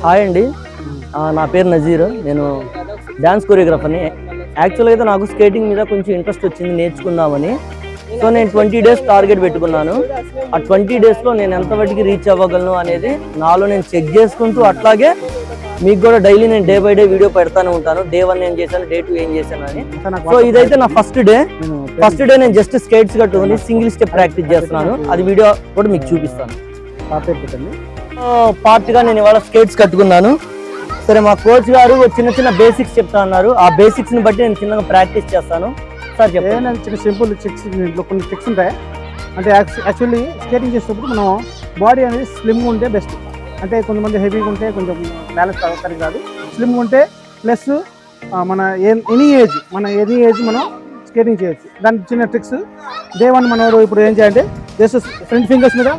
Hi అండి, నా పేరు నజీర్. నేను డ్యాన్స్ కొరియోగ్రాఫర్ని. యాక్చువల్గా అయితే నాకు స్కేటింగ్ మీద కొంచెం ఇంట్రెస్ట్ వచ్చింది నేర్చుకుందామని. సో నేను 20 days టార్గెట్ పెట్టుకున్నాను. ఆ 20 daysలో నేను ఎంతవరకు రీచ్ అవ్వగలను అనేది నాలో నేను చెక్ చేసుకుంటూ, అట్లాగే మీకు కూడా డైలీ నేను డే బై డే వీడియో పెడతానే ఉంటాను. డే 1 ఏం చేశాను, డే 2 ఏం చేశాను అని. సో ఇదైతే నా ఫస్ట్ డే నేను జస్ట్ స్కేట్స్ కట్టుకుని సింగిల్ స్టెప్ ప్రాక్టీస్ చేస్తున్నాను. అది వీడియో కూడా మీకు చూపిస్తాను. పార్ట్గా నేను ఇవాళ స్కేట్స్ కట్టుకున్నాను. సరే, మా కోచ్ గారు చిన్న చిన్న బేసిక్స్ చెప్తా అన్నారు. ఆ బేసిక్స్ని బట్టి నేను చిన్నగా ప్రాక్టీస్ చేస్తాను. సార్ చెప్పండి. చిన్న సింపుల్ ట్రిక్స్, దీంట్లో కొన్ని ట్రిక్స్ ఉంటాయి. అంటే యాక్చువల్లీ స్కేటింగ్ చేసేటప్పుడు మనం బాడీ అనేది స్లిమ్గా ఉంటే బెస్ట్. అంటే కొంతమంది హెవీగా ఉంటే కొంచెం బ్యాలెన్స్ సరిగ్గా కాదు. స్లిమ్గా ఉంటే ప్లస్ మన ఎనీ ఏజ్ మనం స్కేటింగ్ చేయొచ్చు. దానికి చిన్న ట్రిక్స్. డే 1 మనం ఇప్పుడు ఏం చేయాలంటే జస్ట్ ఫ్రంట్ ఫింగర్స్ మీద